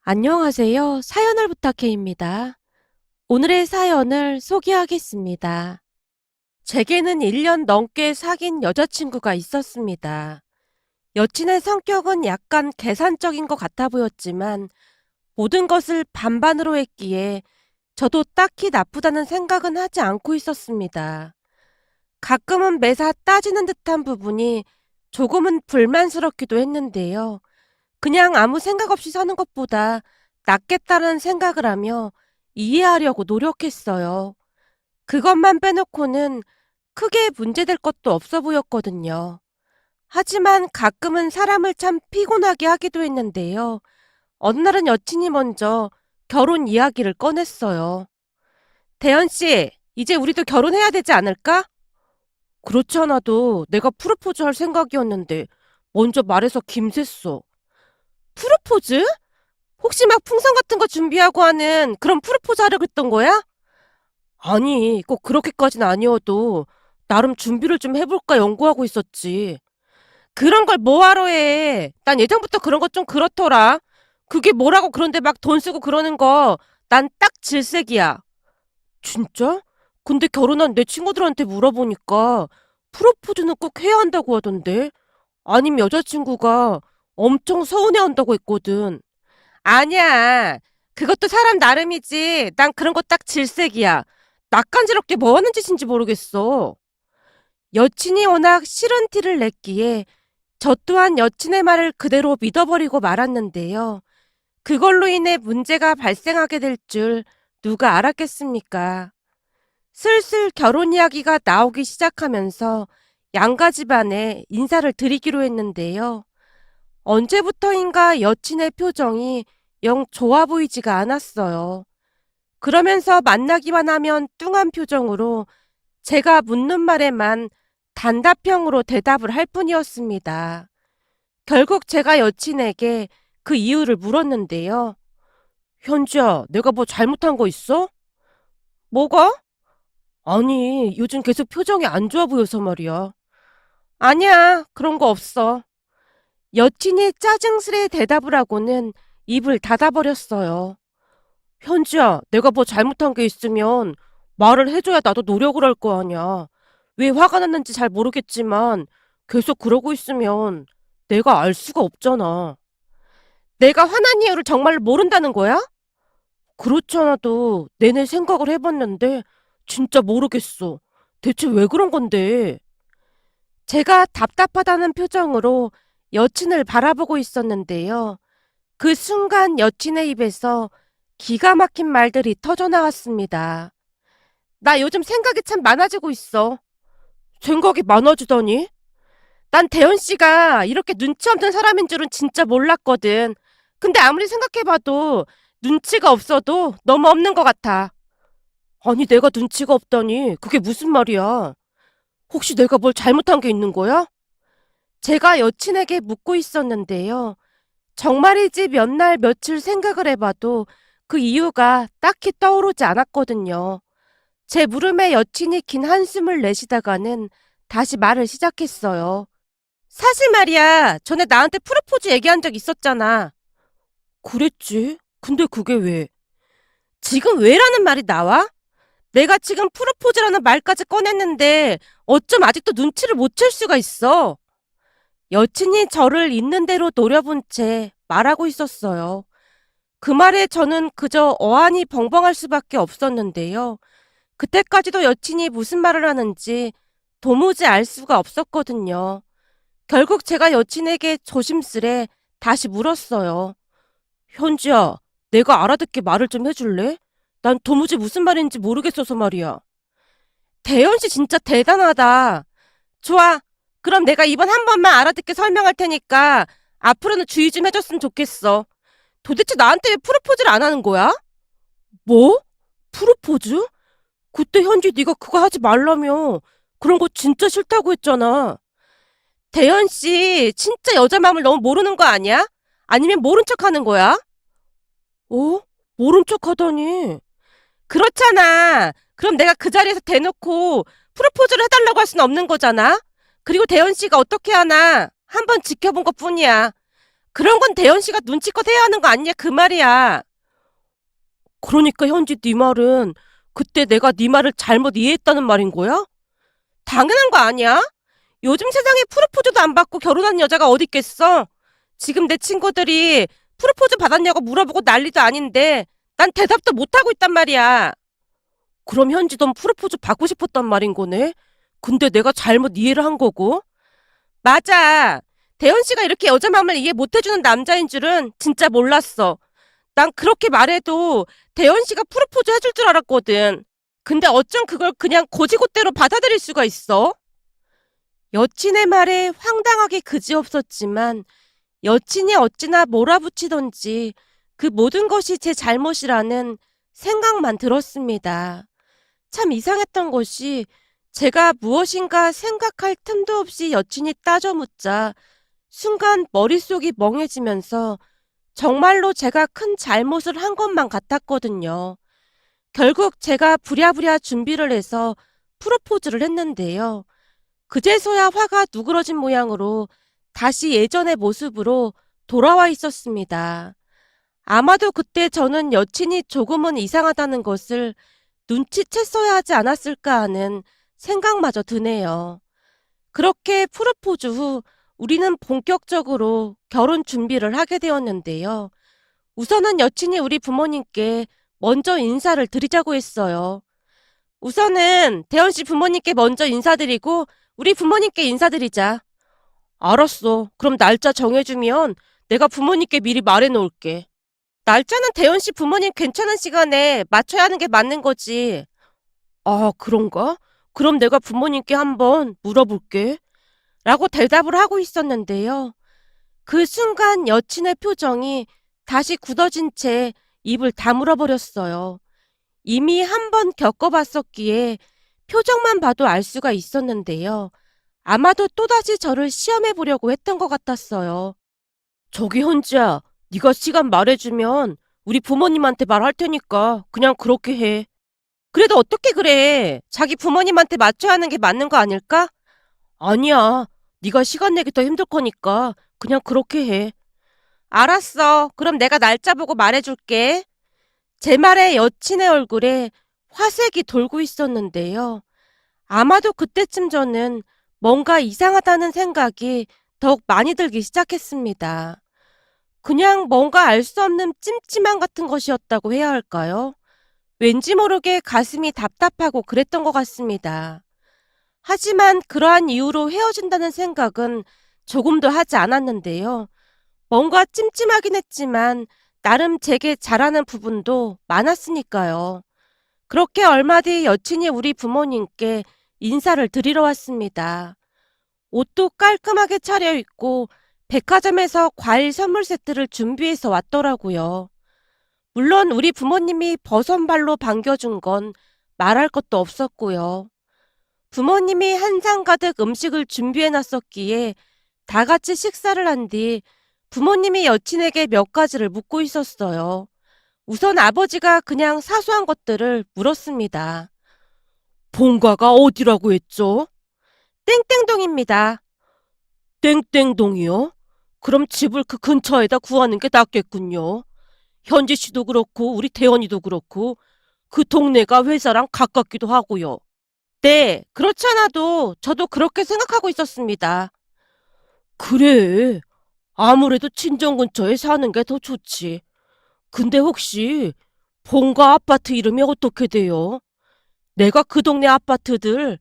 안녕하세요. 사연을 부탁해입니다. 오늘의 사연을 소개하겠습니다. 제게는 1년 넘게 사귄 여자친구가 있었습니다. 여친의 성격은 약간 계산적인 것 같아 보였지만 모든 것을 반반으로 했기에 저도 딱히 나쁘다는 생각은 하지 않고 있었습니다. 가끔은 매사 따지는 듯한 부분이 조금은 불만스럽기도 했는데요. 그냥 아무 생각 없이 사는 것보다 낫겠다는 생각을 하며 이해하려고 노력했어요. 그것만 빼놓고는 크게 문제될 것도 없어 보였거든요. 하지만 가끔은 사람을 참 피곤하게 하기도 했는데요. 어느 날은 여친이 먼저 결혼 이야기를 꺼냈어요. 대현 씨, 이제 우리도 결혼해야 되지 않을까? 그렇지 않아도 내가 프로포즈 할 생각이었는데 먼저 말해서 김샜어. 프로포즈? 혹시 막 풍선 같은 거 준비하고 하는 그런 프로포즈 하려고 했던 거야? 아니, 꼭 그렇게까지는 아니어도 나름 준비를 좀 해볼까 연구하고 있었지. 그런 걸 뭐하러 해? 난 예전부터 그런 거 좀 그렇더라. 그게 뭐라고 그런데 막 돈 쓰고 그러는 거 난 딱 질색이야. 진짜? 근데 결혼한 내 친구들한테 물어보니까 프로포즈는 꼭 해야 한다고 하던데. 아니면 여자친구가 엄청 서운해한다고 했거든. 아니야. 그것도 사람 나름이지. 난 그런 거 딱 질색이야. 낯간지럽게 뭐 하는 짓인지 모르겠어. 여친이 워낙 싫은 티를 냈기에 저 또한 여친의 말을 그대로 믿어버리고 말았는데요. 그걸로 인해 문제가 발생하게 될 줄 누가 알았겠습니까? 슬슬 결혼 이야기가 나오기 시작하면서 양가 집안에 인사를 드리기로 했는데요. 언제부터인가 여친의 표정이 영 좋아 보이지가 않았어요. 그러면서 만나기만 하면 뚱한 표정으로 제가 묻는 말에만 단답형으로 대답을 할 뿐이었습니다. 결국 제가 여친에게 그 이유를 물었는데요. 현주야, 내가 뭐 잘못한 거 있어? 뭐가? 아니, 요즘 계속 표정이 안 좋아 보여서 말이야. 아니야, 그런 거 없어. 여친이 짜증스레 대답을 하고는 입을 닫아버렸어요. 현지야, 내가 뭐 잘못한 게 있으면 말을 해줘야 나도 노력을 할 거 아니야. 왜 화가 났는지 잘 모르겠지만 계속 그러고 있으면 내가 알 수가 없잖아. 내가 화난 이유를 정말 모른다는 거야? 그렇지 않아도 내내 생각을 해봤는데 진짜 모르겠어. 대체 왜 그런 건데? 제가 답답하다는 표정으로 여친을 바라보고 있었는데요. 그 순간 여친의 입에서 기가 막힌 말들이 터져나왔습니다. 나 요즘 생각이 참 많아지고 있어. 생각이 많아지다니? 난 대현 씨가 이렇게 눈치 없는 사람인 줄은 진짜 몰랐거든. 근데 아무리 생각해봐도 눈치가 없어도 너무 없는 것 같아. 아니, 내가 눈치가 없다니. 그게 무슨 말이야? 혹시 내가 뭘 잘못한 게 있는 거야? 제가 여친에게 묻고 있었는데요. 정말이지 몇 날 며칠 생각을 해봐도 그 이유가 딱히 떠오르지 않았거든요. 제 물음에 여친이 긴 한숨을 내쉬다가는 다시 말을 시작했어요. 사실 말이야, 전에 나한테 프로포즈 얘기한 적 있었잖아. 그랬지? 근데 그게 왜? 지금 왜라는 말이 나와? 내가 지금 프로포즈라는 말까지 꺼냈는데 어쩜 아직도 눈치를 못 챌 수가 있어? 여친이 저를 있는 대로 노려본 채 말하고 있었어요. 그 말에 저는 그저 어안이 벙벙할 수밖에 없었는데요. 그때까지도 여친이 무슨 말을 하는지 도무지 알 수가 없었거든요. 결국 제가 여친에게 조심스레 다시 물었어요. 현지야, 내가 알아듣게 말을 좀 해줄래? 난 도무지 무슨 말인지 모르겠어서 말이야. 대현 씨 진짜 대단하다. 좋아. 그럼 내가 이번 한 번만 알아듣게 설명할 테니까 앞으로는 주의 좀 해줬으면 좋겠어. 도대체 나한테 왜 프로포즈를 안 하는 거야? 뭐? 프로포즈? 그때 현지 네가 그거 하지 말라며. 그런 거 진짜 싫다고 했잖아. 대현 씨, 진짜 여자 마음을 너무 모르는 거 아니야? 아니면 모른 척 하는 거야? 어? 모른 척 하다니. 그렇잖아. 그럼 내가 그 자리에서 대놓고 프로포즈를 해달라고 할 수는 없는 거잖아. 그리고 대현 씨가 어떻게 하나 한번 지켜본 것 뿐이야. 그런 건 대현 씨가 눈치껏 해야 하는 거 아니냐 그 말이야. 그러니까 현지 네 말은 그때 내가 네 말을 잘못 이해했다는 말인 거야? 당연한 거 아니야? 요즘 세상에 프로포즈도 안 받고 결혼한 여자가 어디 있겠어? 지금 내 친구들이 프로포즈 받았냐고 물어보고 난리도 아닌데 난 대답도 못하고 있단 말이야. 그럼 현지 넌 프로포즈 받고 싶었단 말인 거네? 근데 내가 잘못 이해를 한 거고? 맞아. 대현 씨가 이렇게 여자 마음을 이해 못 해주는 남자인 줄은 진짜 몰랐어. 난 그렇게 말해도 대현 씨가 프로포즈 해줄 줄 알았거든. 근데 어쩜 그걸 그냥 고지고대로 받아들일 수가 있어? 여친의 말에 황당하게 그지없었지만 여친이 어찌나 몰아붙이던지 그 모든 것이 제 잘못이라는 생각만 들었습니다. 참 이상했던 것이 제가 무엇인가 생각할 틈도 없이 여친이 따져 묻자 순간 머릿속이 멍해지면서 정말로 제가 큰 잘못을 한 것만 같았거든요. 결국 제가 부랴부랴 준비를 해서 프로포즈를 했는데요. 그제서야 화가 누그러진 모양으로 다시 예전의 모습으로 돌아와 있었습니다. 아마도 그때 저는 여친이 조금은 이상하다는 것을 눈치챘어야 하지 않았을까 하는 생각마저 드네요. 그렇게 프로포즈 후 우리는 본격적으로 결혼 준비를 하게 되었는데요. 우선은 여친이 우리 부모님께 먼저 인사를 드리자고 했어요. 우선은 대현 씨 부모님께 먼저 인사드리고 우리 부모님께 인사드리자. 알았어. 그럼 날짜 정해주면 내가 부모님께 미리 말해놓을게. 날짜는 대현 씨 부모님 괜찮은 시간에 맞춰야 하는 게 맞는 거지. 아, 그런가? 그럼 내가 부모님께 한번 물어볼게. 라고 대답을 하고 있었는데요. 그 순간 여친의 표정이 다시 굳어진 채 입을 다물어 버렸어요. 이미 한 번 겪어봤었기에 표정만 봐도 알 수가 있었는데요. 아마도 또다시 저를 시험해 보려고 했던 것 같았어요. 저기 현지야, 네가 시간 말해주면 우리 부모님한테 말할 테니까 그냥 그렇게 해. 그래도 어떻게 그래? 자기 부모님한테 맞춰야 하는 게 맞는 거 아닐까? 아니야. 네가 시간 내기 더 힘들 거니까 그냥 그렇게 해. 알았어. 그럼 내가 날짜 보고 말해줄게. 제 말에 여친의 얼굴에 화색이 돌고 있었는데요. 아마도 그때쯤 저는 뭔가 이상하다는 생각이 더욱 많이 들기 시작했습니다. 그냥 뭔가 알 수 없는 찜찜함 같은 것이었다고 해야 할까요? 왠지 모르게 가슴이 답답하고 그랬던 것 같습니다. 하지만 그러한 이유로 헤어진다는 생각은 조금도 하지 않았는데요. 뭔가 찜찜하긴 했지만 나름 제게 잘하는 부분도 많았으니까요. 그렇게 얼마 뒤 여친이 우리 부모님께 인사를 드리러 왔습니다. 옷도 깔끔하게 차려입고 백화점에서 과일 선물 세트를 준비해서 왔더라고요. 물론 우리 부모님이 버선발로 반겨준 건 말할 것도 없었고요. 부모님이 한 상 가득 음식을 준비해 놨었기에 다 같이 식사를 한 뒤 부모님이 여친에게 몇 가지를 묻고 있었어요. 우선 아버지가 그냥 사소한 것들을 물었습니다. 본가가 어디라고 했죠? 땡땡동입니다. 땡땡동이요? 그럼 집을 그 근처에다 구하는 게 낫겠군요. 현지 씨도 그렇고 우리 태연이도 그렇고 그 동네가 회사랑 가깝기도 하고요. 네, 그렇지 않아도 저도 그렇게 생각하고 있었습니다. 그래. 아무래도 친정 근처에 사는 게 더 좋지. 근데 혹시 본가 아파트 이름이 어떻게 돼요? 내가 그 동네 아파트들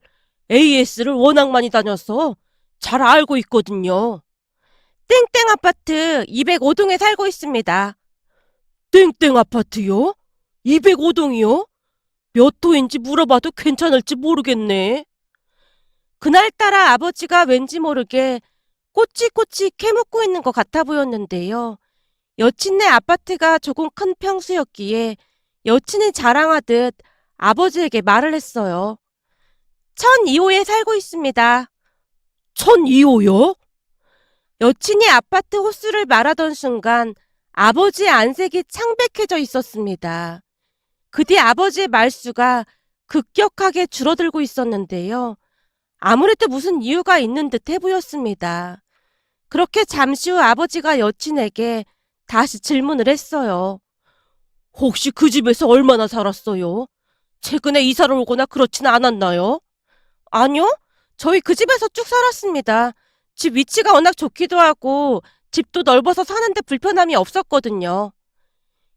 AS를 워낙 많이 다녀서 잘 알고 있거든요. 땡땡 아파트 205동에 살고 있습니다. 땡땡 아파트요? 205동이요? 몇 호인지 물어봐도 괜찮을지 모르겠네. 그날따라 아버지가 왠지 모르게 꼬치꼬치 캐묻고 있는 것 같아 보였는데요. 여친네 아파트가 조금 큰 평수였기에 여친이 자랑하듯 아버지에게 말을 했어요. 1002호에 살고 있습니다. 1002호요? 여친이 아파트 호수를 말하던 순간 아버지의 안색이 창백해져 있었습니다. 그 뒤 아버지의 말수가 급격하게 줄어들고 있었는데요. 아무래도 무슨 이유가 있는 듯해 보였습니다. 그렇게 잠시 후 아버지가 여친에게 다시 질문을 했어요. 혹시 그 집에서 얼마나 살았어요? 최근에 이사를 오거나 그렇지는 않았나요? 아니요. 저희 그 집에서 쭉 살았습니다. 집 위치가 워낙 좋기도 하고 집도 넓어서 사는데 불편함이 없었거든요.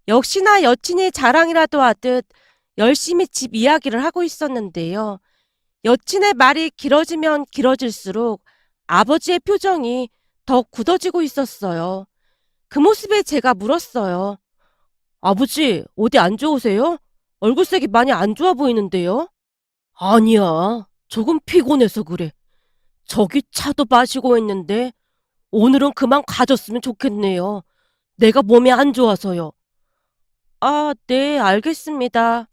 역시나 여친이 자랑이라도 하듯 열심히 집 이야기를 하고 있었는데요. 여친의 말이 길어지면 길어질수록 아버지의 표정이 더 굳어지고 있었어요. 그 모습에 제가 물었어요. 아버지, 어디 안 좋으세요? 얼굴색이 많이 안 좋아 보이는데요? 아니야. 조금 피곤해서 그래. 저기 차도 마시고 있는데 오늘은 그만 가졌으면 좋겠네요. 내가 몸이 안 좋아서요. 아, 네, 알겠습니다.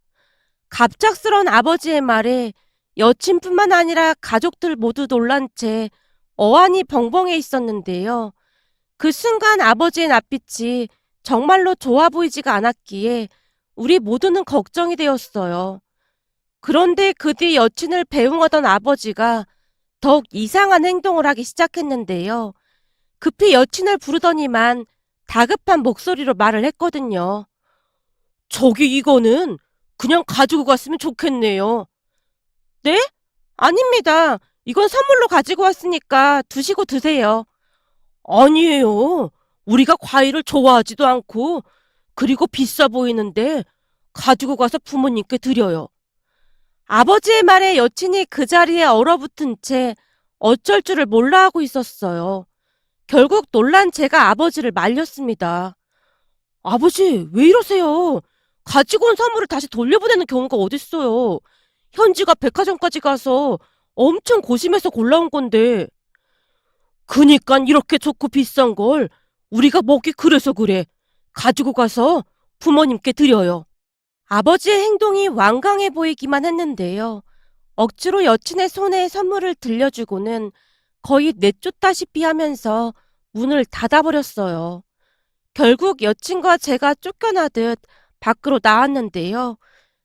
갑작스런 아버지의 말에 여친뿐만 아니라 가족들 모두 놀란 채 어안이 벙벙해 있었는데요. 그 순간 아버지의 낯빛이 정말로 좋아 보이지가 않았기에 우리 모두는 걱정이 되었어요. 그런데 그 뒤 여친을 배웅하던 아버지가 더욱 이상한 행동을 하기 시작했는데요. 급히 여친을 부르더니만 다급한 목소리로 말을 했거든요. 저기 이거는 그냥 가지고 갔으면 좋겠네요. 네? 아닙니다. 이건 선물로 가지고 왔으니까 두시고 드세요. 아니에요. 우리가 과일을 좋아하지도 않고 그리고 비싸 보이는데 가지고 가서 부모님께 드려요. 아버지의 말에 여친이 그 자리에 얼어붙은 채 어쩔 줄을 몰라 하고 있었어요. 결국 놀란 제가 아버지를 말렸습니다. 아버지, 왜 이러세요? 가지고 온 선물을 다시 돌려보내는 경우가 어딨어요. 현지가 백화점까지 가서 엄청 고심해서 골라온 건데. 그니깐 이렇게 좋고 비싼 걸 우리가 먹기 그래서 그래. 가지고 가서 부모님께 드려요. 아버지의 행동이 완강해 보이기만 했는데요. 억지로 여친의 손에 선물을 들려주고는 거의 내쫓다시피 하면서 문을 닫아버렸어요. 결국 여친과 제가 쫓겨나듯 밖으로 나왔는데요.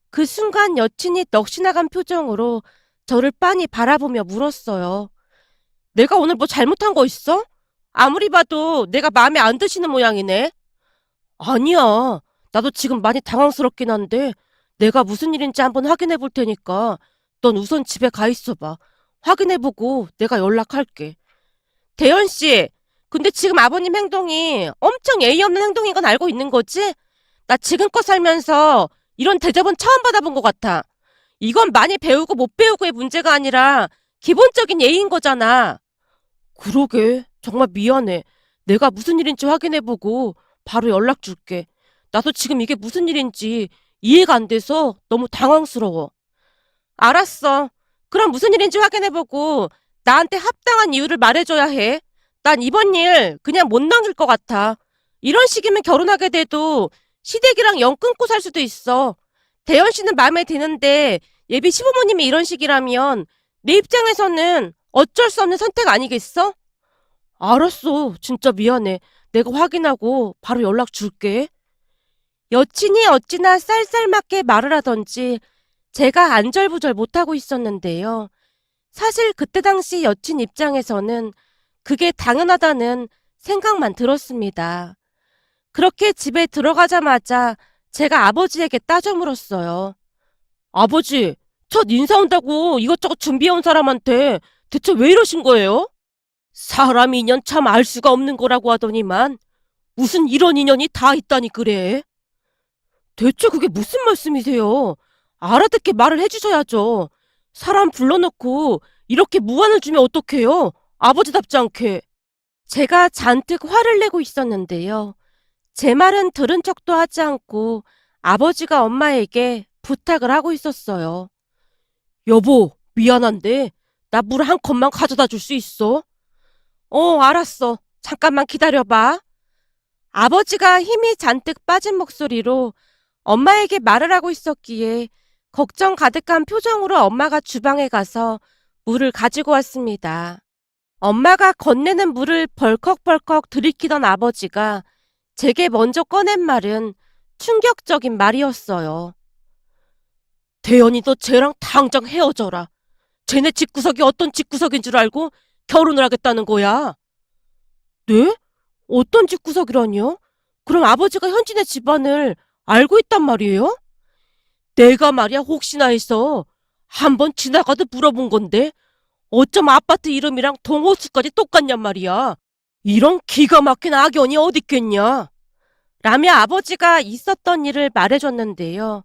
그 순간 여친이 넋이나간 표정으로 저를 빤히 바라보며 물었어요. 내가 오늘 뭐 잘못한 거 있어? 아무리 봐도 내가 마음에 안 드시는 모양이네. 아니야. 나도 지금 많이 당황스럽긴 한데 내가 무슨 일인지 한번 확인해 볼 테니까 넌 우선 집에 가 있어봐. 확인해보고 내가 연락할게. 대현 씨, 근데 지금 아버님 행동이 엄청 예의 없는 행동인 건 알고 있는 거지? 나 지금껏 살면서 이런 대접은 처음 받아본 것 같아. 이건 많이 배우고 못 배우고의 문제가 아니라 기본적인 예의인 거잖아. 그러게. 정말 미안해. 내가 무슨 일인지 확인해보고 바로 연락 줄게. 나도 지금 이게 무슨 일인지 이해가 안 돼서 너무 당황스러워. 알았어. 그럼 무슨 일인지 확인해보고 나한테 합당한 이유를 말해줘야 해. 난 이번 일 그냥 못 넘길 것 같아. 이런 식이면 결혼하게 돼도 시댁이랑 영 끊고 살 수도 있어. 대현 씨는 마음에 드는데 예비 시부모님이 이런 식이라면 내 입장에서는 어쩔 수 없는 선택 아니겠어? 알았어. 진짜 미안해. 내가 확인하고 바로 연락 줄게. 여친이 어찌나 쌀쌀맞게 말을 하던지 제가 안절부절 못하고 있었는데요. 사실 그때 당시 여친 입장에서는 그게 당연하다는 생각만 들었습니다. 그렇게 집에 들어가자마자 제가 아버지에게 따져 물었어요. 아버지, 첫 인사 온다고 이것저것 준비해온 사람한테 대체 왜 이러신 거예요? 사람 인연 참 알 수가 없는 거라고 하더니만 무슨 이런 인연이 다 있다니 그래. 대체 그게 무슨 말씀이세요? 알아듣게 말을 해주셔야죠. 사람 불러놓고 이렇게 무안을 주면 어떡해요? 아버지답지 않게. 제가 잔뜩 화를 내고 있었는데요. 제 말은 들은 척도 하지 않고 아버지가 엄마에게 부탁을 하고 있었어요. 여보, 미안한데 나 물 한 컵만 가져다 줄 수 있어? 알았어. 잠깐만 기다려봐. 아버지가 힘이 잔뜩 빠진 목소리로 엄마에게 말을 하고 있었기에 걱정 가득한 표정으로 엄마가 주방에 가서 물을 가지고 왔습니다. 엄마가 건네는 물을 벌컥벌컥 들이키던 아버지가 제게 먼저 꺼낸 말은 충격적인 말이었어요. 대현이 너 쟤랑 당장 헤어져라. 쟤네 집구석이 어떤 집구석인 줄 알고 결혼을 하겠다는 거야. 네? 어떤 집구석이라니요? 그럼 아버지가 현진의 집안을 알고 있단 말이에요? 내가 말이야 혹시나 해서 한번 지나가듯 물어본 건데 어쩜 아파트 이름이랑 동호수까지 똑같냔 말이야. 이런 기가 막힌 악연이 어딨겠냐. 라며 아버지가 있었던 일을 말해줬는데요.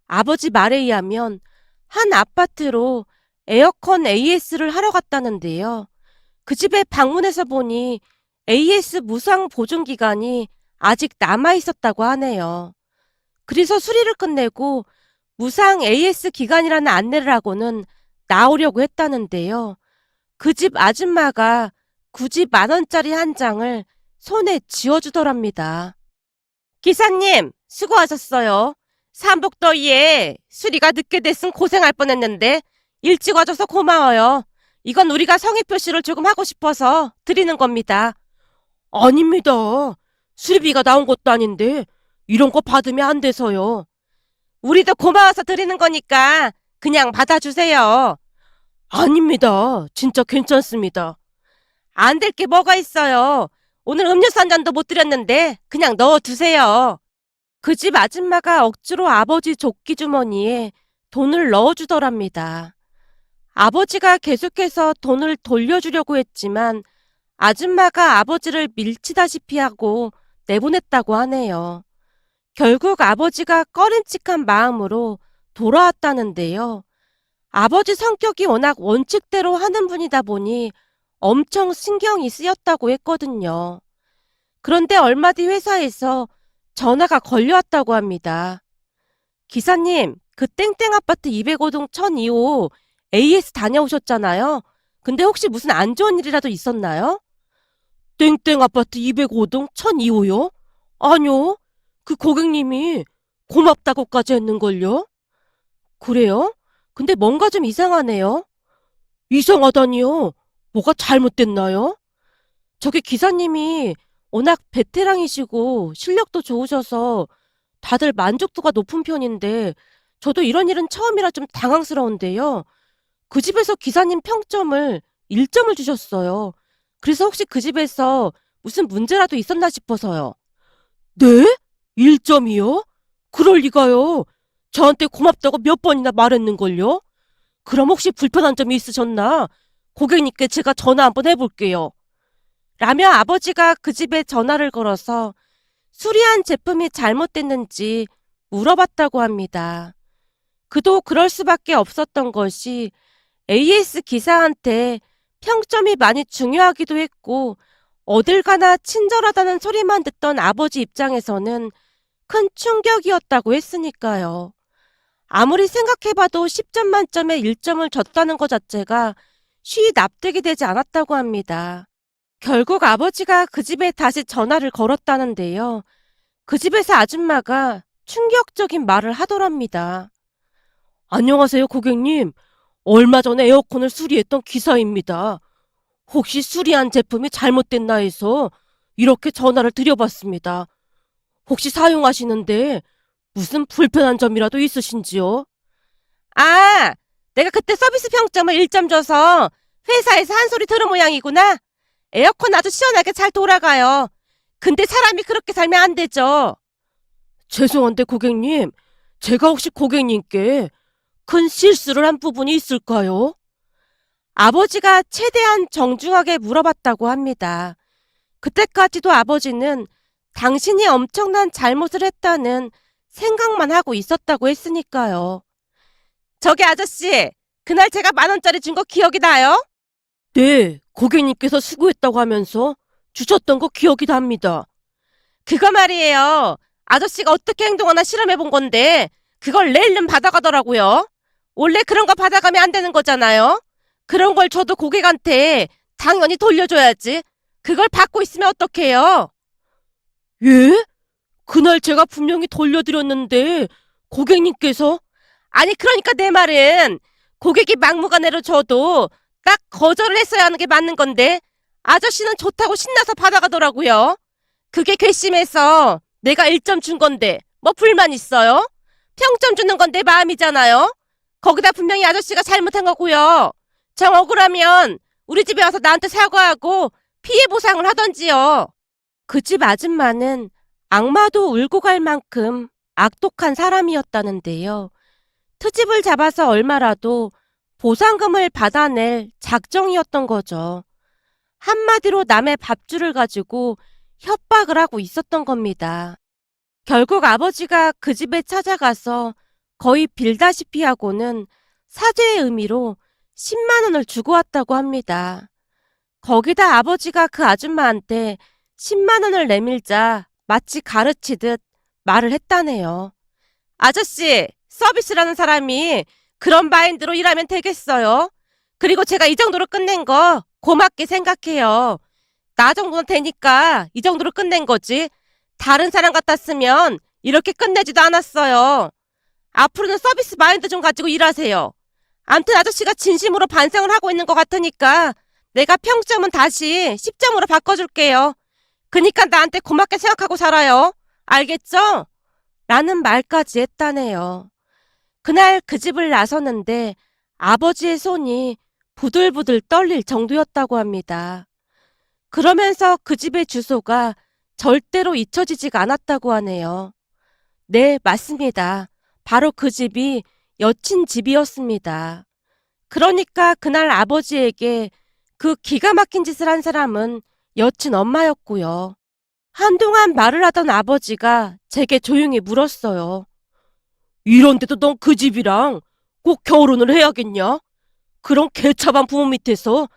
아버지 말에 의하면 한 아파트로 에어컨 AS를 하러 갔다는데요. 그 집에 방문해서 보니 AS 무상 보증 기간이 아직 남아 있었다고 하네요. 그래서 수리를 끝내고 무상 AS 기간이라는 안내를 하고는 나오려고 했다는데요. 그 집 아줌마가 굳이 10,000원짜리 한 장을 손에 쥐어주더랍니다. 기사님, 수고하셨어요. 삼복더위에 수리가 늦게 됐음 고생할 뻔했는데 일찍 와줘서 고마워요. 이건 우리가 성의 표시를 조금 하고 싶어서 드리는 겁니다. 아닙니다. 수리비가 나온 것도 아닌데 이런 거 받으면 안 돼서요. 우리도 고마워서 드리는 거니까 그냥 받아주세요. 아닙니다. 진짜 괜찮습니다. 안 될 게 뭐가 있어요. 오늘 음료수 한 잔도 못 드렸는데 그냥 넣어두세요. 그 집 아줌마가 억지로 아버지 조끼 주머니에 돈을 넣어주더랍니다. 아버지가 계속해서 돈을 돌려주려고 했지만 아줌마가 아버지를 밀치다시피 하고 내보냈다고 하네요. 결국 아버지가 꺼림칙한 마음으로 돌아왔다는데요. 아버지 성격이 워낙 원칙대로 하는 분이다 보니 엄청 신경이 쓰였다고 했거든요. 그런데 얼마 뒤 회사에서 전화가 걸려왔다고 합니다. 기사님, 그 땡땡 아파트 205동 1002호 AS 다녀오셨잖아요. 근데 혹시 무슨 안 좋은 일이라도 있었나요? 땡땡 아파트 205동 1002호요? 아니요. 그 고객님이 고맙다고까지 했는걸요? 그래요? 근데 뭔가 좀 이상하네요. 이상하다니요? 뭐가 잘못됐나요? 저기 기사님이 워낙 베테랑이시고 실력도 좋으셔서 다들 만족도가 높은 편인데 저도 이런 일은 처음이라 좀 당황스러운데요. 그 집에서 기사님 평점을 1점을 주셨어요. 그래서 혹시 그 집에서 무슨 문제라도 있었나 싶어서요. 네? 1점이요? 그럴 리가요. 저한테 고맙다고 몇 번이나 말했는걸요? 그럼 혹시 불편한 점이 있으셨나? 고객님께 제가 전화 한번 해볼게요. 라며 아버지가 그 집에 전화를 걸어서 수리한 제품이 잘못됐는지 물어봤다고 합니다. 그도 그럴 수밖에 없었던 것이 AS 기사한테 평점이 많이 중요하기도 했고 어딜 가나 친절하다는 소리만 듣던 아버지 입장에서는 큰 충격이었다고 했으니까요. 아무리 생각해봐도 10점 만점에 1점을 줬다는 것 자체가 쉬이 납득이 되지 않았다고 합니다. 결국 아버지가 그 집에 다시 전화를 걸었다는데요. 그 집에서 아줌마가 충격적인 말을 하더랍니다. 안녕하세요, 고객님. 얼마 전에 에어컨을 수리했던 기사입니다. 혹시 수리한 제품이 잘못됐나 해서 이렇게 전화를 드려봤습니다. 혹시 사용하시는데 무슨 불편한 점이라도 있으신지요? 아, 내가 그때 서비스 평점을 1점 줘서 회사에서 한 소리 들은 모양이구나. 에어컨 아주 시원하게 잘 돌아가요. 근데 사람이 그렇게 살면 안 되죠. 죄송한데 고객님, 제가 혹시 고객님께 큰 실수를 한 부분이 있을까요? 아버지가 최대한 정중하게 물어봤다고 합니다. 그때까지도 아버지는 당신이 엄청난 잘못을 했다는 생각만 하고 있었다고 했으니까요. 저기 아저씨, 그날 제가 10,000원짜리 준 거 기억이 나요? 네, 고객님께서 수고했다고 하면서 주셨던 거 기억이 납니다. 그거 말이에요. 아저씨가 어떻게 행동하나 실험해 본 건데 그걸 낼름 받아가더라고요. 원래 그런 거 받아가면 안 되는 거잖아요. 그런 걸 저도 고객한테 당연히 돌려줘야지. 그걸 받고 있으면 어떡해요? 예? 그날 제가 분명히 돌려드렸는데 고객님께서 아니 그러니까 내 말은 고객이 막무가내로 줘도 딱 거절을 했어야 하는 게 맞는 건데 아저씨는 좋다고 신나서 받아가더라고요. 그게 괘씸해서 내가 1점 준 건데 뭐 불만 있어요? 평점 주는 건 내 마음이잖아요. 거기다 분명히 아저씨가 잘못한 거고요. 정 억울하면 우리 집에 와서 나한테 사과하고 피해 보상을 하던지요. 그 집 아줌마는 악마도 울고 갈 만큼 악독한 사람이었다는데요. 트집을 잡아서 얼마라도 보상금을 받아낼 작정이었던 거죠. 한마디로 남의 밥줄을 가지고 협박을 하고 있었던 겁니다. 결국 아버지가 그 집에 찾아가서 거의 빌다시피 하고는 사죄의 의미로 10만 원을 주고 왔다고 합니다. 거기다 아버지가 그 아줌마한테 10만 원을 내밀자 마치 가르치듯 말을 했다네요. 아저씨, 서비스라는 사람이 그런 마인드로 일하면 되겠어요? 그리고 제가 이 정도로 끝낸 거 고맙게 생각해요. 나 정도는 되니까 이 정도로 끝낸 거지. 다른 사람 같았으면 이렇게 끝내지도 않았어요. 앞으로는 서비스 마인드 좀 가지고 일하세요. 암튼 아저씨가 진심으로 반성을 하고 있는 것 같으니까 내가 평점은 다시 10점으로 바꿔줄게요. 그니까 나한테 고맙게 생각하고 살아요. 알겠죠? 라는 말까지 했다네요. 그날 그 집을 나서는데 아버지의 손이 부들부들 떨릴 정도였다고 합니다. 그러면서 그 집의 주소가 절대로 잊혀지지가 않았다고 하네요. 네, 맞습니다. 바로 그 집이 여친 집이었습니다. 그러니까 그날 아버지에게 그 기가 막힌 짓을 한 사람은 여친 엄마였고요. 한동안 말을 하던 아버지가 제게 조용히 물었어요. 이런데도 넌 그 집이랑 꼭 결혼을 해야겠냐? 그런 개차반 부모 밑에서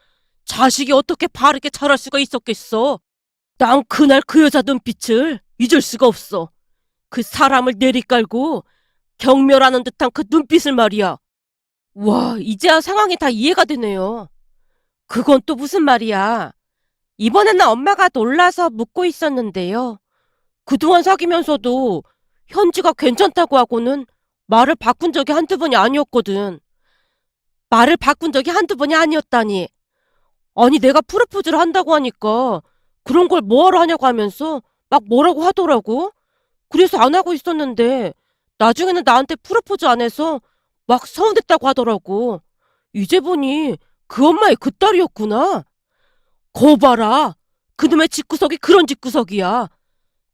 자식이 어떻게 바르게 자랄 수가 있었겠어? 난 그날 그 여자 눈빛을 잊을 수가 없어. 그 사람을 내리깔고 경멸하는 듯한 그 눈빛을 말이야. 와, 이제야 상황이 다 이해가 되네요. 그건 또 무슨 말이야. 이번에는 엄마가 놀라서 묻고 있었는데요. 그동안 사귀면서도 현지가 괜찮다고 하고는 말을 바꾼 적이 한두 번이 아니었거든. 말을 바꾼 적이 한두 번이 아니었다니. 아니, 내가 프로포즈를 한다고 하니까 그런 걸 뭐하러 하냐고 하면서 막 뭐라고 하더라고. 그래서 안 하고 있었는데 나중에는 나한테 프로포즈 안 해서 막 서운했다고 하더라고. 이제 보니 그 엄마의 그 딸이었구나. 거 봐라. 그놈의 집구석이 그런 집구석이야.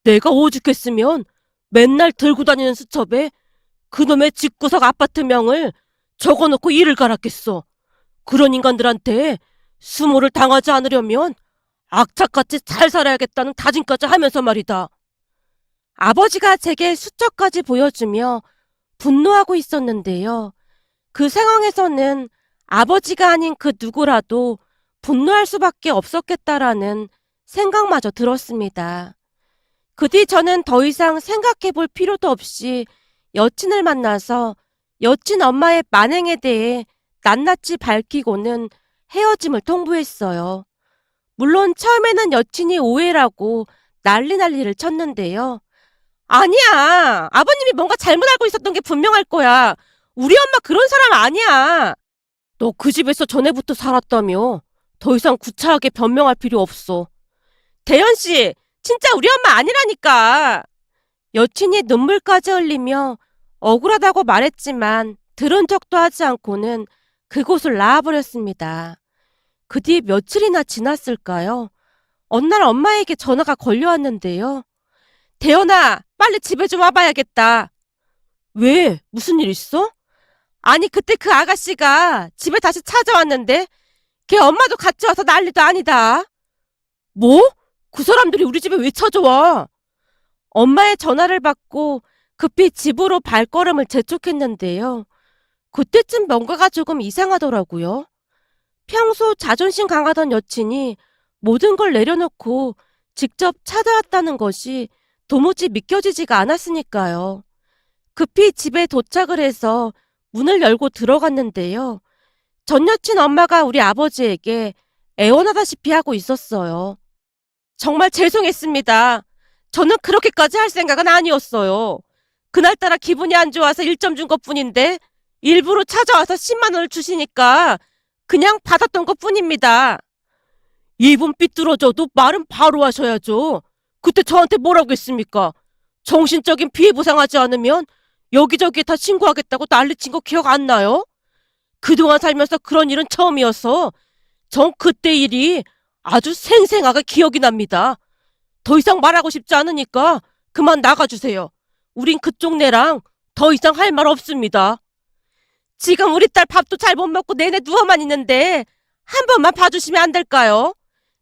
내가 오죽했으면 맨날 들고 다니는 수첩에 그놈의 집구석 아파트명을 적어놓고 이를 갈았겠어. 그런 인간들한테 수모를 당하지 않으려면 악착같이 잘 살아야겠다는 다짐까지 하면서 말이다. 아버지가 제게 수첩까지 보여주며 분노하고 있었는데요. 그 상황에서는 아버지가 아닌 그 누구라도 분노할 수밖에 없었겠다라는 생각마저 들었습니다. 그 뒤 저는 더 이상 생각해 볼 필요도 없이 여친을 만나서 여친 엄마의 만행에 대해 낱낱이 밝히고는 헤어짐을 통보했어요. 물론 처음에는 여친이 오해라고 난리를 쳤는데요. 아니야. 아버님이 뭔가 잘못 알고 있었던 게 분명할 거야. 우리 엄마 그런 사람 아니야. 너 그 집에서 전에부터 살았다며. 더 이상 구차하게 변명할 필요 없어. 대현 씨, 진짜 우리 엄마 아니라니까. 여친이 눈물까지 흘리며 억울하다고 말했지만 들은 척도 하지 않고는 그곳을 나와버렸습니다. 그 뒤 며칠이나 지났을까요? 어느 날 엄마에게 전화가 걸려왔는데요. 대현아, 빨리 집에 좀 와봐야겠다. 왜? 무슨 일 있어? 아니, 그때 그 아가씨가 집에 다시 찾아왔는데 걔 엄마도 같이 와서 난리도 아니다. 뭐? 그 사람들이 우리 집에 왜 찾아와? 엄마의 전화를 받고 급히 집으로 발걸음을 재촉했는데요. 그때쯤 뭔가가 조금 이상하더라고요. 평소 자존심 강하던 여친이 모든 걸 내려놓고 직접 찾아왔다는 것이 도무지 믿겨지지가 않았으니까요. 급히 집에 도착을 해서 문을 열고 들어갔는데요. 전 여친 엄마가 우리 아버지에게 애원하다시피 하고 있었어요. 정말 죄송했습니다. 저는 그렇게까지 할 생각은 아니었어요. 그날따라 기분이 안 좋아서 1점 준 것뿐인데 일부러 찾아와서 10만 원을 주시니까 그냥 받았던 것뿐입니다. 입은 삐뚤어져도 말은 바로 하셔야죠. 그때 저한테 뭐라고 했습니까? 정신적인 피해 보상하지 않으면 여기저기에 다 신고하겠다고 난리친 거 기억 안 나요? 그동안 살면서 그런 일은 처음이어서 전 그때 일이 아주 생생하게 기억이 납니다. 더 이상 말하고 싶지 않으니까 그만 나가주세요. 우린 그쪽 내랑 더 이상 할 말 없습니다. 지금 우리 딸 밥도 잘 못 먹고 내내 누워만 있는데 한 번만 봐주시면 안 될까요?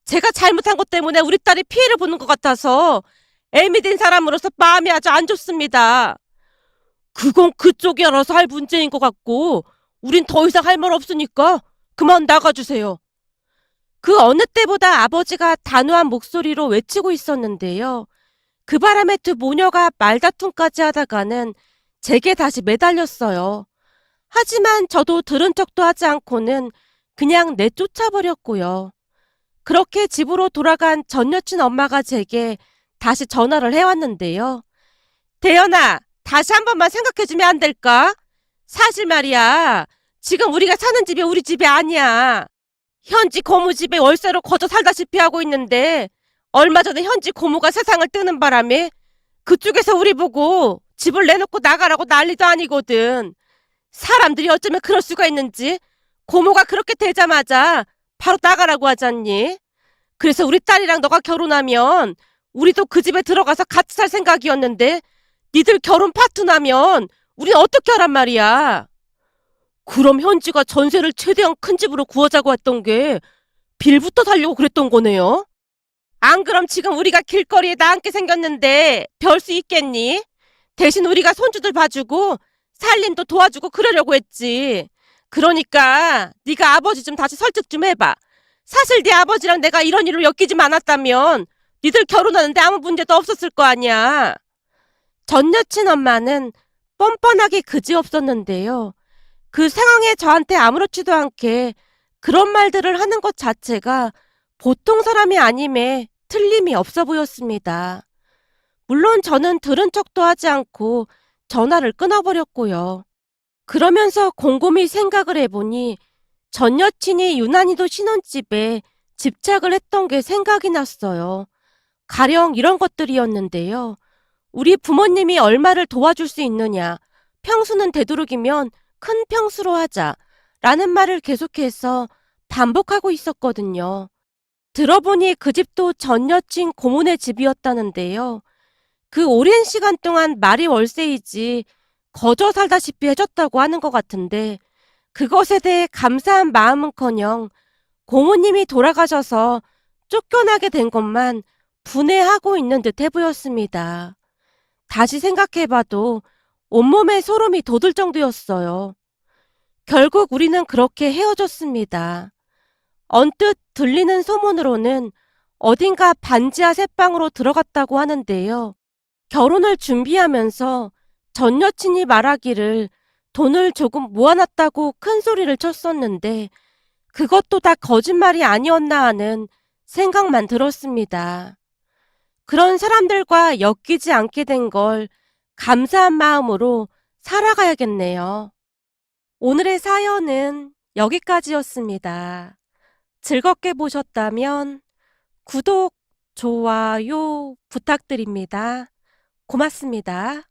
제가 잘못한 것 때문에 우리 딸이 피해를 보는 것 같아서 애미 된 사람으로서 마음이 아주 안 좋습니다. 그건 그쪽이 알아서 할 문제인 것 같고 우린 더 이상 할 말 없으니까 그만 나가주세요. 그 어느 때보다 아버지가 단호한 목소리로 외치고 있었는데요. 그 바람에 두 모녀가 말다툼까지 하다가는 제게 다시 매달렸어요. 하지만 저도 들은 척도 하지 않고는 그냥 내쫓아버렸고요. 그렇게 집으로 돌아간 전 여친 엄마가 제게 다시 전화를 해왔는데요. 대연아, 다시 한 번만 생각해주면 안 될까? 사실 말이야, 지금 우리가 사는 집이 우리 집이 아니야. 현지 고모 집에 월세로 거저 살다시피 하고 있는데 얼마 전에 현지 고모가 세상을 뜨는 바람에 그쪽에서 우리 보고 집을 내놓고 나가라고 난리도 아니거든. 사람들이 어쩌면 그럴 수가 있는지 고모가 그렇게 되자마자 바로 나가라고 하잖니. 그래서 우리 딸이랑 너가 결혼하면 우리도 그 집에 들어가서 같이 살 생각이었는데 니들 결혼 파토나면 우린 어떻게 하란 말이야. 그럼 현지가 전세를 최대한 큰 집으로 구하자고 했던 게 빌부터 살려고 그랬던 거네요. 안 그럼 지금 우리가 길거리에 나앉게 생겼는데 별 수 있겠니? 대신 우리가 손주들 봐주고 살림도 도와주고 그러려고 했지. 그러니까 네가 아버지 좀 다시 설득 좀 해봐. 사실 네 아버지랑 내가 이런 일로 엮이지 않았다면 니들 결혼하는데 아무 문제도 없었을 거 아니야. 전 여친 엄마는 뻔뻔하게 그지없었는데요. 그 상황에 저한테 아무렇지도 않게 그런 말들을 하는 것 자체가 보통 사람이 아님에 틀림이 없어 보였습니다. 물론 저는 들은 척도 하지 않고 전화를 끊어버렸고요. 그러면서 곰곰이 생각을 해보니 전 여친이 유난히도 신혼집에 집착을 했던 게 생각이 났어요. 가령 이런 것들이었는데요. 우리 부모님이 얼마를 도와줄 수 있느냐, 평수는 되도록이면 큰 평수로 하자 라는 말을 계속해서 반복하고 있었거든요. 들어보니 그 집도 전 여친 고모네 집이었다는데요. 그 오랜 시간 동안 말이 월세이지 거저 살다시피 해줬다고 하는 것 같은데 그것에 대해 감사한 마음은커녕 고모님이 돌아가셔서 쫓겨나게 된 것만 분해하고 있는 듯해 보였습니다. 다시 생각해봐도 온몸에 소름이 돋을 정도였어요. 결국 우리는 그렇게 헤어졌습니다. 언뜻 들리는 소문으로는 어딘가 반지하 새방으로 들어갔다고 하는데요. 결혼을 준비하면서 전 여친이 말하기를 돈을 조금 모아놨다고 큰 소리를 쳤었는데 그것도 다 거짓말이 아니었나 하는 생각만 들었습니다. 그런 사람들과 엮이지 않게 된 걸 감사한 마음으로 살아가야겠네요. 오늘의 사연은 여기까지였습니다. 즐겁게 보셨다면 구독, 좋아요 부탁드립니다. 고맙습니다.